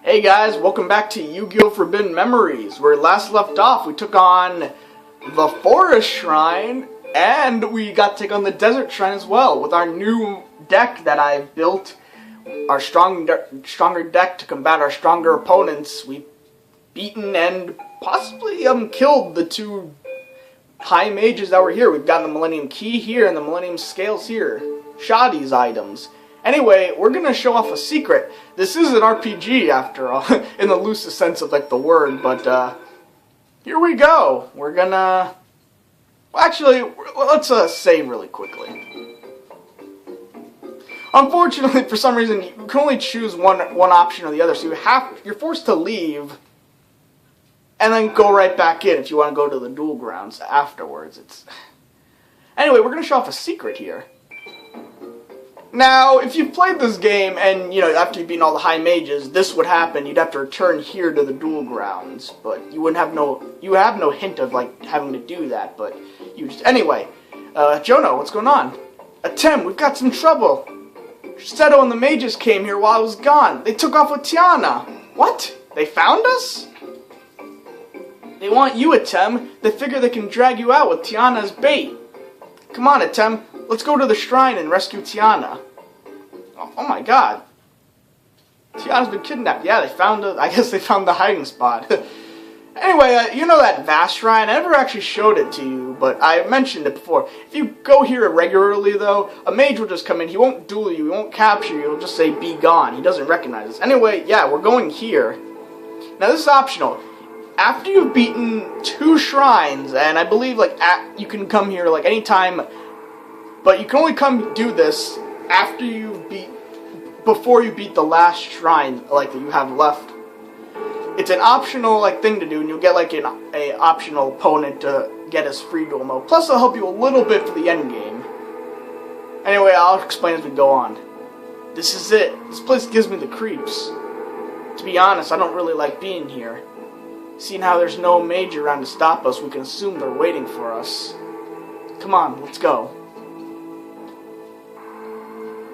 Hey guys, welcome back to Yu-Gi-Oh! Forbidden Memories. Where last left off, we took on the Forest Shrine, and we got to take on the Desert Shrine as well. With our new deck that I've built, our stronger deck to combat our stronger opponents, we've beaten and possibly killed the two high mages that were here. We've got the Millennium Key here and the Millennium Scales here. Shoddy's items. Anyway, we're going to show off a secret. This is an RPG, after all, in the loosest sense of like the word, but here we go. We're going to... Well, actually, let's save really quickly. Unfortunately, for some reason, you can only choose one option or the other, so you're forced to leave and then go right back in if you want to go to the duel grounds afterwards. Anyway, we're going to show off a secret here. Now, if you've played this game and, you know, after you've beaten all the high mages, this would happen. You'd have to return here to the duel grounds, but you have no hint of, like, having to do that, but anyway, Jono, what's going on? Tim, we've got some trouble. Seto and the mages came here while I was gone. They took off with Teana. What? They found us? They want you, Atem. They figure they can drag you out with Teana as bait. Come on, Atem. Let's go to the shrine and rescue Teana. Oh my god. Teana's been kidnapped. Yeah, I guess they found the hiding spot. Anyway, you know that vast shrine? I never actually showed it to you, but I mentioned it before. If you go here regularly, though, a mage will just come in. He won't duel you. He won't capture you. He'll just say, be gone. He doesn't recognize us. Anyway, yeah, we're going here. Now, this is optional. After you've beaten 2 shrines, and I believe, like, you can come here, like, anytime... But you can only come do this after before you beat the last shrine, like, that you have left. It's an optional, like, thing to do, and you'll get, like, an optional opponent to get his free duel mode. Plus, it'll help you a little bit for the end game. Anyway, I'll explain as we go on. This is it. This place gives me the creeps. To be honest, I don't really like being here. Seeing how there's no mage around to stop us, we can assume they're waiting for us. Come on, let's go.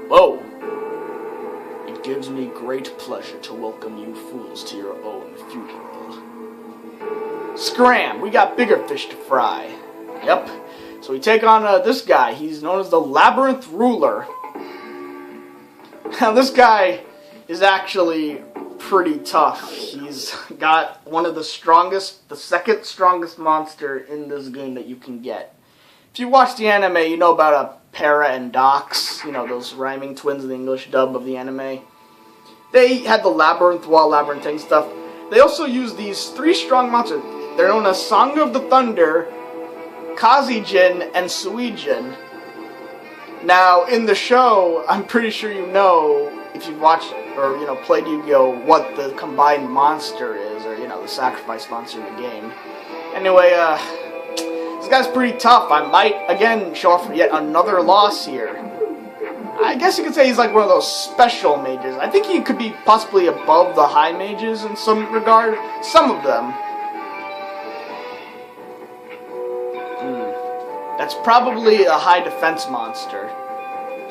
Whoa! It gives me great pleasure to welcome you fools to your own funeral. Scram! We got bigger fish to fry. Yep. So we take on this guy. He's known as the Labyrinth Ruler. Now this guy is actually pretty tough. He's got one of the second strongest monster in this game that you can get. If you watch the anime, you know about Para and Dox, you know, those rhyming twins in the English dub of the anime. They had the labyrinth wall, labyrinthine stuff. They also use these 3 strong monsters. They're known as Song of the Thunder, Kazijin, and Suijin. Now, in the show, I'm pretty sure you know, if you've watched or, you know, played Yu-Gi-Oh!, what the combined monster is, or, you know, the sacrifice monster in the game. Anyway, this guy's pretty tough. I might, again, show off yet another loss here. I guess you could say he's like one of those special mages. I think he could be possibly above the high mages in some regard. Some of them. That's probably a high defense monster.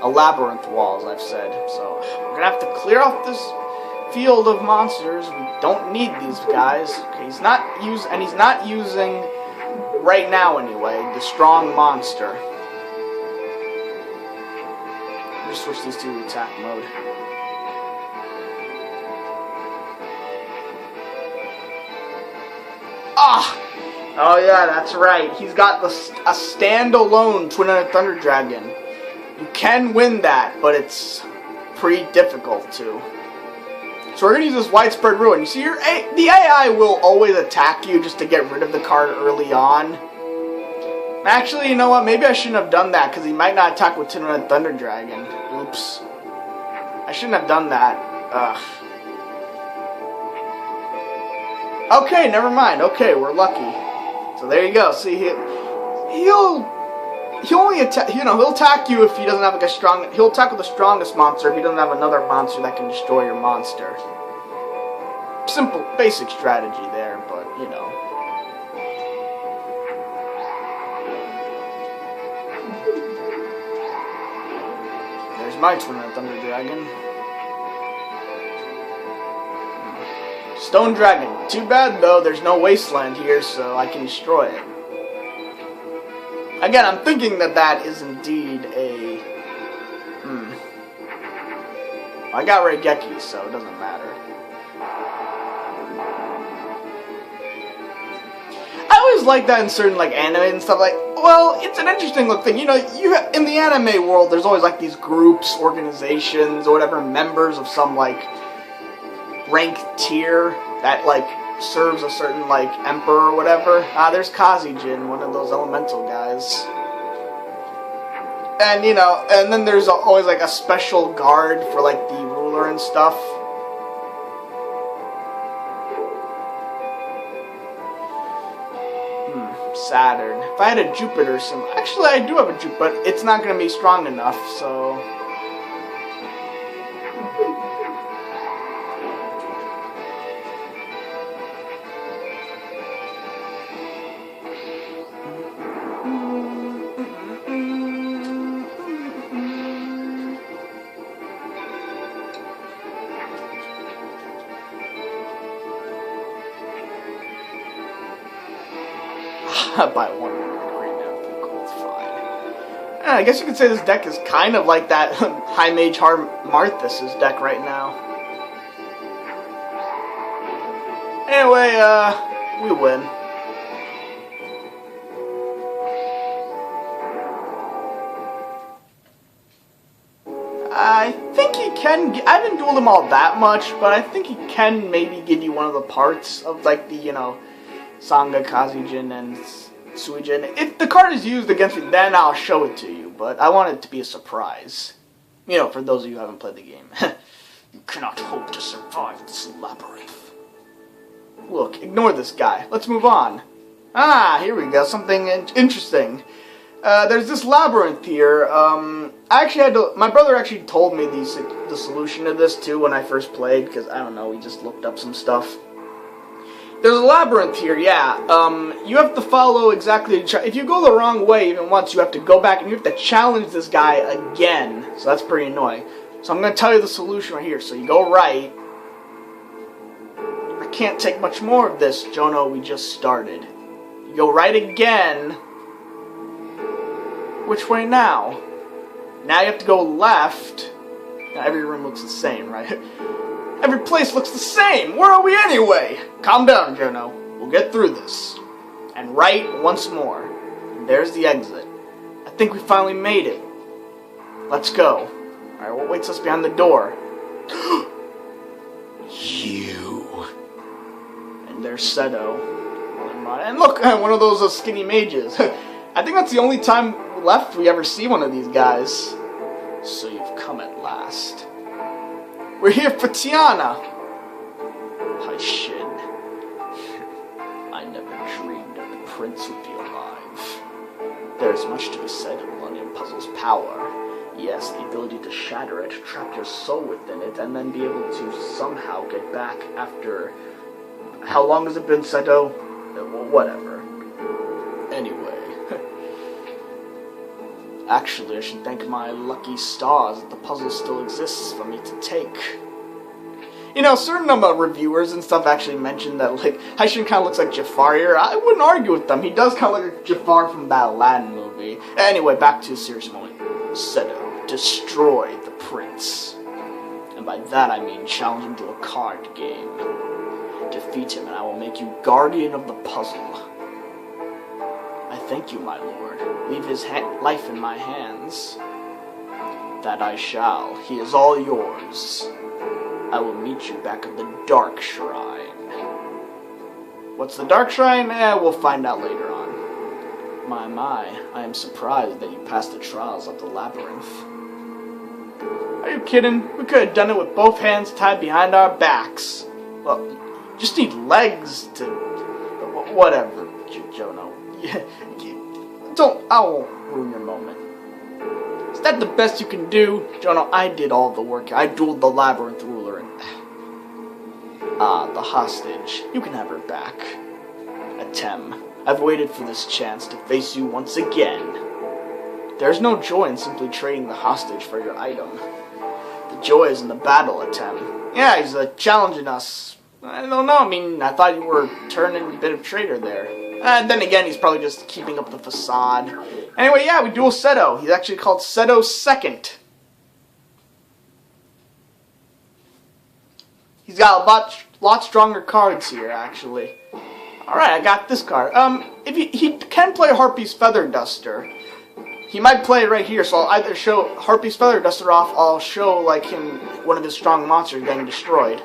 A labyrinth wall, as I've said. So, we're gonna have to clear off this field of monsters. We don't need these guys. Okay, he's not using... right now, anyway, the strong monster. Just switch these to attack mode. Ah! Oh yeah, that's right. He's got a standalone Twin-Headed Thunder Dragon. You can win that, but it's pretty difficult to. So we're going to use this Widespread Ruin. You see, the AI will always attack you just to get rid of the card early on. Actually, you know what? Maybe I shouldn't have done that, because he might not attack with Twin-Headed Thunder Dragon. Oops. I shouldn't have done that. Ugh. Okay, never mind. Okay, we're lucky. So there you go. See, he'll only attack, you know, he'll attack you if he doesn't have like he'll attack with the strongest monster if he doesn't have another monster that can destroy your monster. Simple, basic strategy there, but, you know. There's my Twin-Headed Thunder Dragon. Stone Dragon. Too bad, though, there's no wasteland here, so I can destroy it. Again, I'm thinking that that is indeed a... I got Raigeki, so it doesn't matter. I always like that in certain, like, anime and stuff, like, well, it's an interesting little thing. You know, in the anime world, there's always, like, these groups, organizations, or whatever, members of some, like, ranked tier that, like, serves a certain, like, emperor or whatever. There's Kazijin, one of those elemental guys. And, you know, and then there's always, like, a special guard for, like, the ruler and stuff. Saturn. If I had a Jupiter symbol... Actually, I do have a Jupiter, but it's not going to be strong enough, so... By one green apple, gold, fine. I guess you could say this deck is kind of like that High Mage Marthus's deck right now. Anyway, we win. I think he can... I haven't dueled him all that much, but I think he can maybe give you one of the parts of, like, the, you know, Sanga, Kazijin, and Suijin. If the card is used against me, then I'll show it to you, but I want it to be a surprise. You know, for those of you who haven't played the game. You cannot hope to survive this labyrinth. Look, ignore this guy. Let's move on. Here we go. Something interesting. There's this labyrinth here. I actually had to... My brother actually told me the solution to this, too, when I first played, because, I don't know, we just looked up some stuff. There's a labyrinth here, yeah. You have to follow exactly... If you go the wrong way even once, you have to go back and you have to challenge this guy again. So that's pretty annoying. So I'm going to tell you the solution right here. So you go right. I can't take much more of this, Jono. We just started. You go right again. Which way now? Now you have to go left. Now every room looks the same, right? Every place looks the same! Where are we anyway? Calm down, Jono. We'll get through this. And right once more. And there's the exit. I think we finally made it. Let's go. Alright, what waits us behind the door? You. And there's Seto. And look, one of those skinny mages. I think that's the only time left we ever see one of these guys. So you've come at last. We're here for Teana. Heishin. I never dreamed that the prince would be alive. There is much to be said of Millennium Puzzle's power. Yes, the ability to shatter it, trap your soul within it, and then be able to somehow get back after... How long has it been, Seto? Well, whatever. Anyway. Actually, I should thank my lucky stars that the puzzle still exists for me to take. You know, certain reviewers and stuff actually mentioned that, like, Heishin kind of looks like Jafar here. I wouldn't argue with them. He does kind of look like Jafar from that Aladdin movie. Anyway, back to a serious moment. Seto, destroy the prince. And by that I mean challenge him to a card game. Defeat him and I will make you guardian of the puzzle. I thank you, my lord. Leave his life in my hands. That I shall. He is all yours. I will meet you back at the Dark Shrine. What's the Dark Shrine? We'll find out later on. My, I am surprised that you passed the trials of the labyrinth. Are you kidding? We could have done it with both hands tied behind our backs. Well, you just need legs to... Whatever, Jono. I won't ruin your moment. Is that the best you can do? Jono, I did all the work. I dueled the labyrinth ruler and... the hostage. You can have her back. Atem, I've waited for this chance to face you once again. There's no joy in simply trading the hostage for your item. The joy is in the battle, Atem. Yeah, he's challenging us I don't know. I mean, I thought you were turning a bit of traitor there. And then again, he's probably just keeping up the facade. Anyway, yeah, we duel Seto. He's actually called Seto Second. He's got a lot stronger cards here, actually. Alright, I got this card. If he can play Harpy's Feather Duster. He might play it right here, so I'll either show Harpy's Feather Duster off, or I'll show, like, him, one of his strong monsters getting destroyed.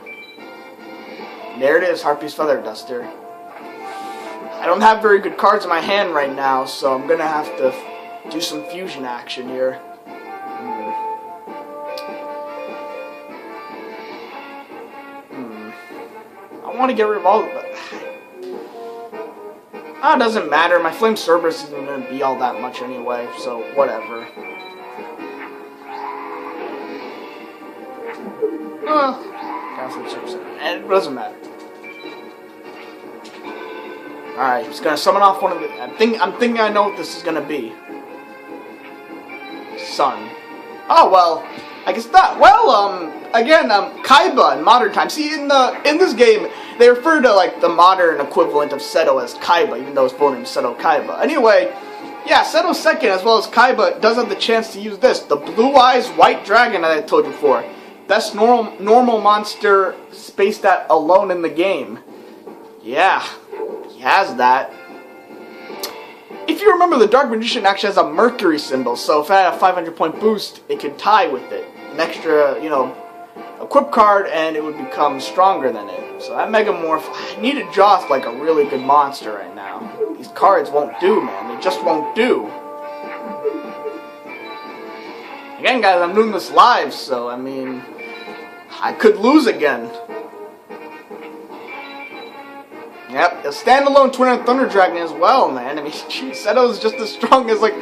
There it is, Harpy's Feather Duster. I don't have very good cards in my hand right now, so I'm gonna have to do some fusion action here. I want to get rid of all of it. It doesn't matter. My Flame Cerberus isn't going to be all that much anyway, so whatever. It doesn't matter. Alright, he's going to summon off one of the... I'm thinking I know what this is going to be. Sun. Oh, well... I guess not. Well, again, Kaiba in modern times. See, in this game, they refer to, like, the modern equivalent of Seto as Kaiba, even though his full name is Seto Kaiba. Anyway, yeah, Seto Second, as well as Kaiba, does have the chance to use this. The Blue Eyes White Dragon that I told you before. Best normal monster spaced out alone in the game. Yeah, he has that. If you remember, the Dark Magician actually has a Mercury symbol, so if I had a 500-point boost, it could tie with it. An extra, you know, equip card, and it would become stronger than it. So that Megamorph, I need to draw like a really good monster right now. These cards won't do, man. They just won't do. Again, guys, I'm doing this live, so, I mean, I could lose again. Yep, a standalone Twin Thunder Dragon as well, man. I mean, Seto's just as strong as, like,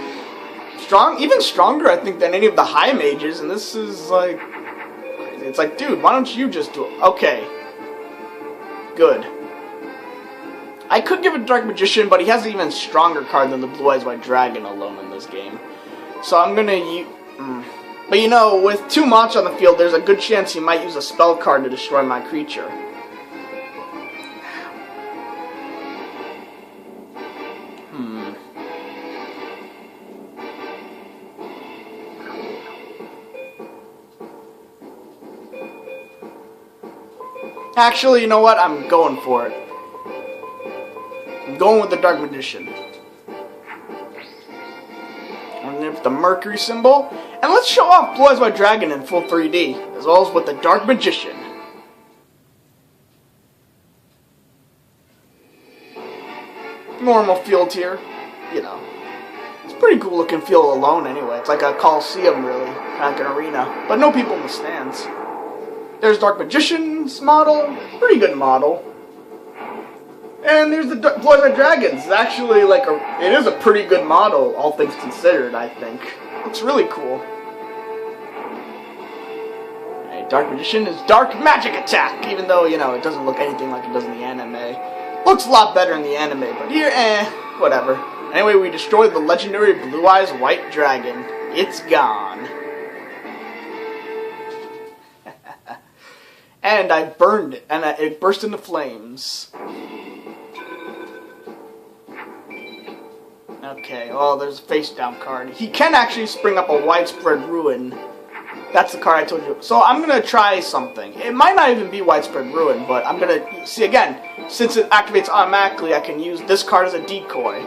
even stronger, I think, than any of the high mages, and this is, like, crazy. It's like, dude, why don't you just do it? Okay. Good. I could give it Dark Magician, but he has an even stronger card than the Blue Eyes White Dragon alone in this game. So I'm gonna use... But, you know, with 2 monsters on the field, there's a good chance he might use a spell card to destroy my creature. Actually, you know what? I'm going for it. I'm going with the Dark Magician. And then with the Mercury symbol. And let's show off Blue Eyes White Dragon in full 3D, as well as with the Dark Magician. Normal field here. You know. It's a pretty cool looking field alone anyway. It's like a Coliseum, really. Kind of like an arena. But no people in the stands. There's Dark Magician's model, pretty good model. And there's the Blue Eyes White Dragons. It's actually like it is a pretty good model, all things considered, I think. Looks really cool. Okay, Dark Magician is Dark Magic Attack, even though, you know, it doesn't look anything like it does in the anime. Looks a lot better in the anime, but here, whatever. Anyway, we destroyed the legendary Blue Eyes White Dragon. It's gone. And I burned it, and it burst into flames. Okay, well, there's a face-down card. He can actually spring up a Widespread Ruin. That's the card I told you. So I'm going to try something. It might not even be Widespread Ruin, but I'm going to... See, again, since it activates automatically, I can use this card as a decoy.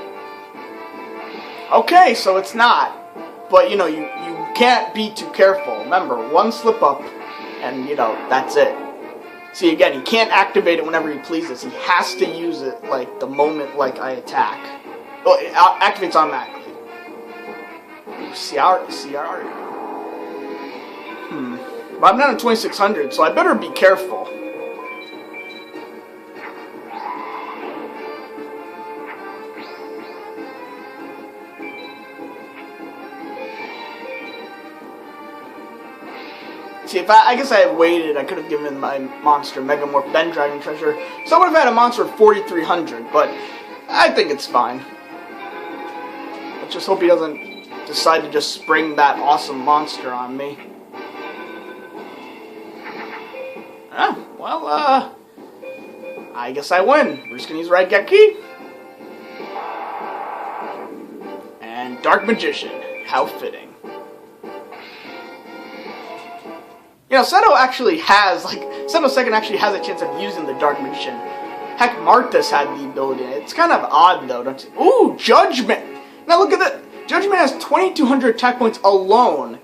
Okay, so it's not. But, you know, you can't be too careful. Remember, one slip up, and, you know, that's it. See, again, he can't activate it whenever he pleases. He has to use it, like, the moment, like, I attack. Well, it activates automatically. CR. But I'm not at 2600, so I better be careful. See, if I guess I had waited, I could have given my monster Megamorph Ben Dragon Treasure. So I would have had a monster of 4300, but I think it's fine. Let's just hope he doesn't decide to just spring that awesome monster on me. I guess I win. We're just gonna use Raigeki. And Dark Magician. How fitting. You know, Seto actually has, like, Seto Second actually has a chance of using the Dark Magician. Heck, Marthas had the ability. It's kind of odd, though, don't you? Ooh, Judgment! Now look at that. Judgment has 2,200 attack points alone.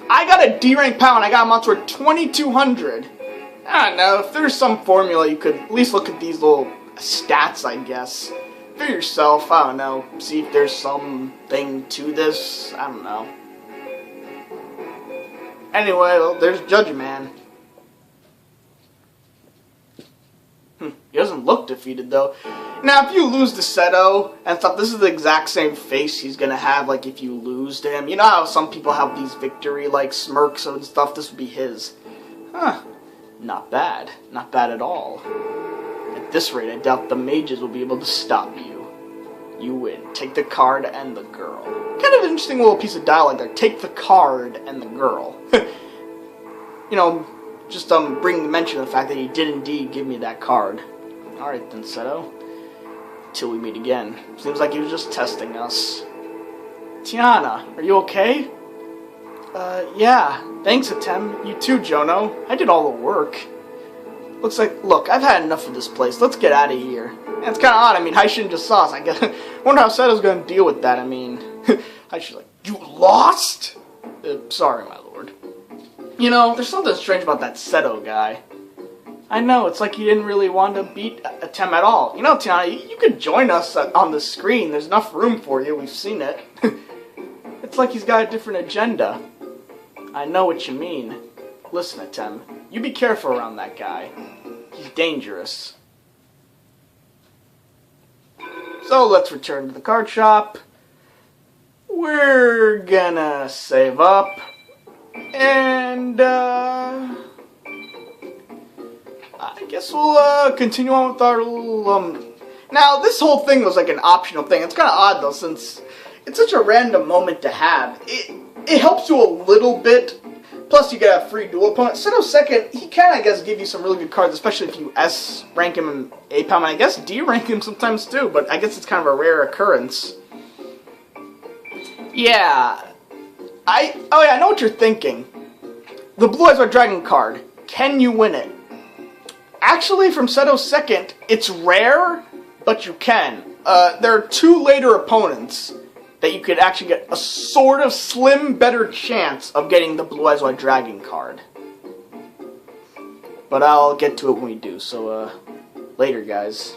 I got a D rank POW and I got a monster with 2,200. I don't know, if there's some formula, you could at least look at these little stats, I guess. For yourself, I don't know. See if there's something to this. I don't know. Anyway, well, there's Judgment. He doesn't look defeated, though. Now, if you lose to Seto and stuff, this is the exact same face he's gonna have, like, if you lose to him. You know how some people have these victory, like, smirks and stuff? This would be his. Huh. Not bad. Not bad at all. At this rate, I doubt the mages will be able to stop you. You win. Take the card and the girl. Kind of an interesting little piece of dialogue there. Take the card and the girl. You know, just bring the mention of the fact that he did indeed give me that card. Alright then, Seto. Till we meet again. Seems like he was just testing us. Teana, are you okay? Yeah. Thanks, Atem. You too, Jono. I did all the work. Look, I've had enough of this place. Let's get out of here. And it's kind of odd. I mean, Heishin just saw us. I guess. Wonder how Seto's going to deal with that. I mean, Heishin's like, you lost? Sorry, my lord. You know, there's something strange about that Seto guy. I know, it's like he didn't really want to beat Atem at all. You know, Teana, you could join us on the screen. There's enough room for you. We've seen it. It's like he's got a different agenda. I know what you mean. Listen, Atem, you be careful around that guy. He's dangerous. So let's return to the card shop. We're gonna save up. And, I guess we'll, continue on with our little, Now, this whole thing was like an optional thing. It's kind of odd, though, since it's such a random moment to have. It helps you a little bit. Plus, you get a free dual opponent. Seto Second, he can, I guess, give you some really good cards, especially if you S rank him in A POW, and I guess D rank him sometimes, too, but I guess it's kind of a rare occurrence. Yeah. Oh yeah, I know what you're thinking. The Blue Eyes White Dragon card. Can you win it? Actually, from Seto Second, it's rare, but you can. There are two later opponents that you could actually get a sort of slim better chance of getting the Blue Eyes White Dragon card. But I'll get to it when we do, so later guys.